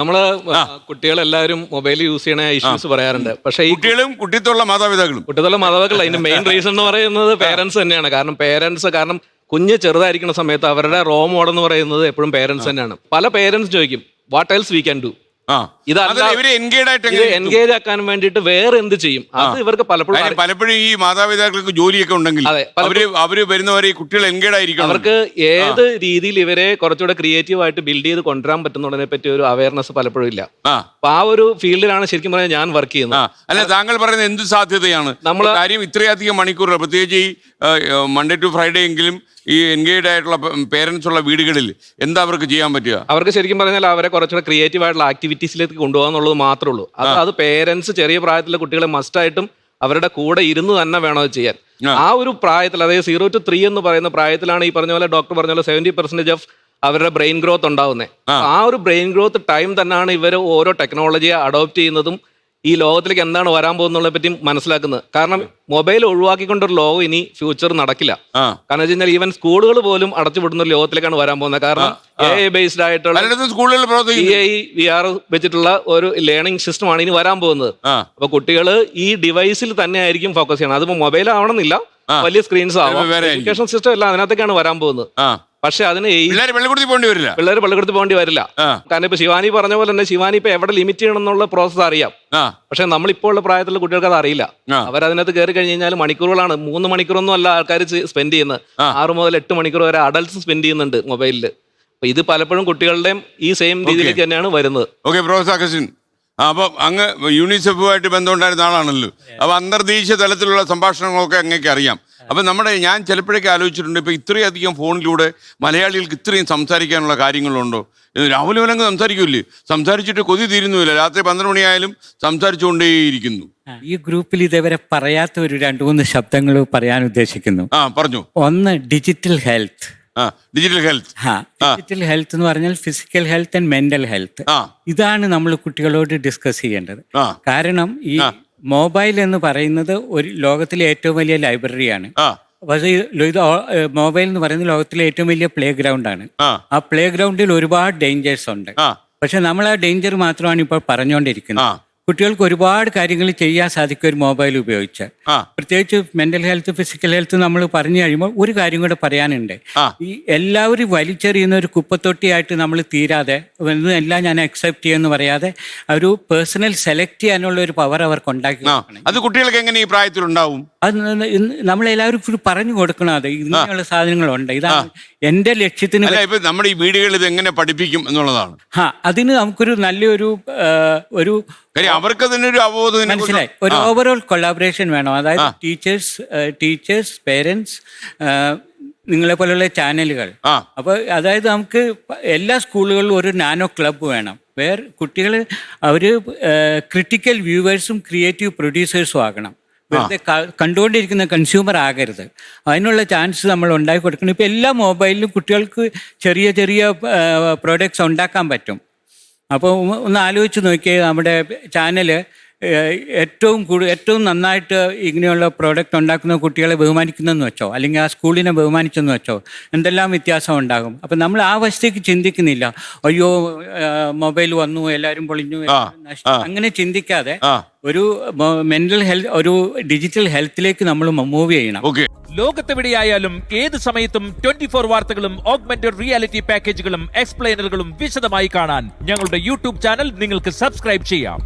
നമ്മള് കുട്ടികളെല്ലാവരും mobile use ചെയ്യണ ഇഷ്യൂസ് പറയാറുണ്ട്. പക്ഷേ ഈ കുട്ടികളും കുട്ടിത്തുള്ള മാതാപിതാക്കളും അതിന്റെ മെയിൻ റീസൺ എന്ന് പറയുന്നത് പേരൻസ് തന്നെയാണ്. കാരണം കുഞ്ഞ് ചെറുതായിരിക്കുന്ന സമയത്ത് അവരുടെ റോൾ മോഡൽ എന്ന് പറയുന്നത് എപ്പോഴും പേരൻസ് തന്നെയാണ്. പല പേരൻസ് ചോദിക്കും what else we can do. Engage ആക്കാൻ വേണ്ടിയിട്ട് വേറെ എന്ത് ചെയ്യും? അത് ഇവർക്ക് പലപ്പോഴും ഈ മാതാപിതാക്കൾക്ക് ജോലിയൊക്കെ ഉണ്ടെങ്കിൽ അവര് വരുന്നവരെ ഈ കുട്ടികൾ എൻഗേജ് ആയിരിക്കും. അവർക്ക് ഏത് രീതിയിൽ ഇവരെ കുറച്ചുകൂടെ ക്രിയേറ്റീവ് ആയിട്ട് ബിൽഡ് ചെയ്ത് കൊണ്ടുവരാൻ പറ്റുന്നതിനെ പറ്റി ഒരു അവയർനെസ് പലപ്പോഴും ഇല്ല. അപ്പൊ ആ ഒരു ഫീൽഡിലാണ് ശരിക്കും പറഞ്ഞാൽ ഞാൻ വർക്ക് ചെയ്യുന്നത്. അല്ല, താങ്കൾ പറയുന്നത് എന്ത് സാധ്യതയാണ്? കാര്യം ഇത്രയധികം മണിക്കൂർ, പ്രത്യേകിച്ച് ഈ മൺഡേ ടു ഫ്രൈഡേ എങ്കിലും ഈ എൻഗേജ് ആയിട്ടുള്ള പേരൻസ് ഉള്ള വീടുകളിൽ എന്താ അവർക്ക് ചെയ്യാൻ പറ്റുക? അവർക്ക് ശരിക്കും പറഞ്ഞാൽ അവരെ കുറച്ചുകൂടെ ക്രിയേറ്റീവ് ആയിട്ടുള്ള ആക്ടിവിറ്റീസിലേക്ക് കൊണ്ടുപോകാന്നുള്ളത് മാത്രമേ ഉള്ളൂ. അത് പേരൻസ് ചെറിയ പ്രായത്തിലെ കുട്ടികളെ മസ്റ്റായിട്ടും അവരുടെ കൂടെ ഇരുന്ന് തന്നെ വേണം അത് ചെയ്യാൻ. ആ ഒരു പ്രായത്തിൽ, അതായത് 0 to 3 എന്ന് പറയുന്ന പ്രായത്തിലാണ് ഈ പറഞ്ഞ പോലെ ഡോക്ടർ പറഞ്ഞ പോലെ 70% ഓഫ് അവരുടെ ബ്രെയിൻ ഗ്രോത്ത് ഉണ്ടാവുന്നത്. ആ ഒരു ബ്രെയിൻ ഗ്രോത്ത് ടൈം തന്നെയാണ് ഇവർ ഓരോ ടെക്നോളജിയെ അഡോപ്റ്റ് ചെയ്യുന്നതും ഈ ലോകത്തിലേക്ക് എന്താണ് വരാൻ പോകുന്നതിനെ പറ്റി മനസ്സിലാക്കുന്നത്. കാരണം മൊബൈൽ ഒഴിവാക്കിക്കൊണ്ടൊരു ലോകം ഇനി ഫ്യൂച്ചർ നടക്കില്ല. കാരണം വെച്ച് കഴിഞ്ഞാൽ ഈവൻ സ്കൂളുകൾ പോലും അടച്ചുവിടുന്ന ഒരു ലോകത്തിലേക്കാണ് വരാൻ പോകുന്നത്. കാരണം AI ബേസ്ഡ് ആയിട്ടുള്ള സ്കൂളുകളിൽ VR വെച്ചിട്ടുള്ള ഒരു ലേണിംഗ് സിസ്റ്റമാണ് ഇനി വരാൻ പോകുന്നത്. അപ്പൊ കുട്ടികൾ ഈ ഡിവൈസിൽ തന്നെ ആയിരിക്കും ഫോക്കസ് ചെയ്യണം. അതിപ്പോ മൊബൈൽ ആവണമെന്നില്ല, വലിയ സ്ക്രീൻസ് ആവാം. എഡ്യൂക്കേഷൻ സിസ്റ്റം എല്ലാം അതിനകത്തേക്കാണ് വരാൻ പോകുന്നത്. പക്ഷെ അതിന് പിള്ളേർ പള്ളിക്കൂടത്തിൽ പോകേണ്ടി വരില്ല. കാരണം ഇപ്പൊ ശിവാനി പറഞ്ഞ പോലെ തന്നെ ശിവാനി ഇപ്പൊ എവിടെ ലിമിറ്റ് ചെയ്യണം എന്നുള്ള പ്രോസസ് അറിയാം. പക്ഷെ നമ്മളിപ്പോൾ ഉള്ള പ്രായത്തിലുള്ള കുട്ടികൾക്ക് അത് അറിയില്ല. അവരതിനകത്ത് കയറി കഴിഞ്ഞ് കഴിഞ്ഞാൽ മണിക്കൂറുകളാണ്. 3 മണിക്കൂറൊന്നും അല്ല ആൾക്കാർ സ്പെൻഡ് ചെയ്യുന്നത്. 6 മുതൽ 8 മണിക്കൂർ വരെ അഡൽട്സ് സ്പെൻഡ് ചെയ്യുന്നുണ്ട് മൊബൈലിൽ. അപ്പൊ ഇത് പലപ്പോഴും കുട്ടികളുടെയും ഈ സെയിം രീതിയിലേക്ക് തന്നെയാണ് വരുന്നത്. ഓക്കെ പ്രൊഫസർ അഗസ്റ്റിൻ, അപ്പൊ അങ്ങ് യൂണിസെഫുമായിട്ട് ബന്ധമുണ്ടായിരുന്ന ആളാണല്ലോ. അപ്പൊ അന്തർദേശീയ തലത്തിലുള്ള സംഭാഷണങ്ങളൊക്കെ അങ്ങേക്ക് അറിയാം. അപ്പം ഞാൻ ചിലപ്പോഴൊക്കെ ആലോചിച്ചിട്ടുണ്ട്, ഇപ്പം ഇത്രയധികം ഫോണിലൂടെ മലയാളികൾക്ക് ഇത്രയും സംസാരിക്കാനുള്ള കാര്യങ്ങളുണ്ടോ? രാവിലെ വല്ലങ്ങ് സംസാരിക്കൂല്ലേ? സംസാരിച്ചിട്ട് കൊതി തീരുന്നുമില്ല. രാത്രി 12 മണിയായാലും സംസാരിച്ചുകൊണ്ടേയിരിക്കുന്നു. ഈ ഗ്രൂപ്പിൽ ഇതേവരെ പറയാത്ത ഒരു 2-3 ശബ്ദങ്ങൾ പറയാൻ ഉദ്ദേശിക്കുന്നു. പറഞ്ഞു. ഒന്ന് ഡിജിറ്റൽ ഹെൽത്ത്. ഡിജിറ്റൽ ഹെൽത്ത് എന്ന് പറഞ്ഞാൽ physical health and mental health. ഇതാണ് നമ്മൾ കുട്ടികളോട് ഡിസ്കസ് ചെയ്യേണ്ടത്. കാരണം ഈ മൊബൈൽ എന്ന് പറയുന്നത് ഒരു ലോകത്തിലെ ഏറ്റവും വലിയ ലൈബ്രറിയാണ്. പക്ഷേ ഇത് മൊബൈൽ എന്ന് പറയുന്നത് ലോകത്തിലെ ഏറ്റവും വലിയ പ്ലേ ഗ്രൗണ്ടാണ്. ആ പ്ലേ ഗ്രൗണ്ടിൽ ഒരുപാട് ഡേഞ്ചേഴ്സ് ഉണ്ട്. പക്ഷെ നമ്മൾ ആ ഡേഞ്ചർ മാത്രമാണ് ഇപ്പോൾ പറഞ്ഞുകൊണ്ടിരിക്കുന്നത്. കുട്ടികൾക്ക് ഒരുപാട് കാര്യങ്ങൾ ചെയ്യാൻ സാധിക്കും ഒരു മൊബൈൽ ഉപയോഗിച്ച്. പ്രത്യേകിച്ച് മെന്റൽ ഹെൽത്ത്, ഫിസിക്കൽ ഹെൽത്ത് നമ്മൾ പറഞ്ഞു കഴിയുമ്പോൾ ഒരു കാര്യം കൂടെ പറയാനുണ്ട്. ഈ എല്ലാവരും വലിച്ചെറിയുന്ന ഒരു കുപ്പത്തൊട്ടിയായിട്ട് നമ്മൾ തീരാതെ എല്ലാം ഞാൻ അക്സെപ്റ്റ് ചെയ്യുമെന്ന് പറയാതെ ഒരു പേഴ്സണൽ സെലക്ട് ചെയ്യാനുള്ള ഒരു പവർ അവർക്ക് ഉണ്ടാക്കി. അത് കുട്ടികൾക്ക് എങ്ങനെ ഈ പ്രായത്തിലുണ്ടാവും? അത് നമ്മളെല്ലാവരും പറഞ്ഞു കൊടുക്കണം. അത് ഇങ്ങനെയുള്ള സാധനങ്ങളുണ്ട്. ഇതാണ് എന്റെ ലക്ഷ്യത്തിന്. നമ്മുടെ ഈ വീടുകളിൽ ഇത് എങ്ങനെ പഠിപ്പിക്കും എന്നുള്ളതാണ്. അതിന് നമുക്കൊരു നല്ലൊരു അവർക്ക് തന്നെ ഒരു അവബോധം മനസ്സിലായി. ഒരു ഓവറോൾ കൊളാബറേഷൻ വേണം. അതായത് ടീച്ചേഴ്സ്, പേരൻസ്, നിങ്ങളെ പോലുള്ള ചാനലുകൾ. അപ്പോൾ അതായത് നമുക്ക് എല്ലാ സ്കൂളുകളിലും ഒരു നാനോ ക്ലബ്ബ് വേണം. കുട്ടികൾ അവർ ക്രിട്ടിക്കൽ വ്യൂവേഴ്സും ക്രിയേറ്റീവ് പ്രൊഡ്യൂസേഴ്സും ആകണം. വെറുതെ കണ്ടുകൊണ്ടിരിക്കുന്ന കൺസ്യൂമർ ആകരുത്. അതിനുള്ള ചാൻസ് നമ്മൾ ഉണ്ടാക്കി കൊടുക്കണം. ഇപ്പോൾ എല്ലാ മൊബൈലിലും കുട്ടികൾക്ക് ചെറിയ ചെറിയ പ്രോഡക്ട്സ് ഉണ്ടാക്കാൻ പറ്റും. അപ്പോൾ ഒന്ന് ആലോചിച്ച് നോക്കിയേ, നമ്മുടെ ചാനൽ ഏറ്റവും നന്നായിട്ട് ഇങ്ങനെയുള്ള പ്രോഡക്റ്റ് ഉണ്ടാക്കുന്ന കുട്ടികളെ ബഹുമാനിക്കുന്നതെന്ന് വെച്ചോ, അല്ലെങ്കിൽ ആ സ്കൂളിനെ ബഹുമാനിച്ചെന്ന് വെച്ചോ, എന്തെല്ലാം വ്യത്യാസം ഉണ്ടാകും. അപ്പം നമ്മൾ ആ വശത്തേക്ക് ചിന്തിക്കുന്നില്ല. അയ്യോ മൊബൈൽ വന്നു, എല്ലാവരും പൊളിഞ്ഞു, അങ്ങനെ ചിന്തിക്കാതെ ഒരു മെന്റൽ ഹെൽത്ത്, ഒരു ഡിജിറ്റൽ ഹെൽത്തിലേക്ക് നമ്മൾ മൂവ് ചെയ്യണം. ലോകത്തെവിടെയായാലും ഏത് സമയത്തും 24 വാർത്തകളും ഓഗ്മെന്റഡ് റിയാലിറ്റി പാക്കേജുകളും എക്സ്പ്ലെയിനറുകളും വിശദമായി കാണാൻ ഞങ്ങളുടെ യൂട്യൂബ് ചാനൽ നിങ്ങൾക്ക് സബ്സ്ക്രൈബ് ചെയ്യാം.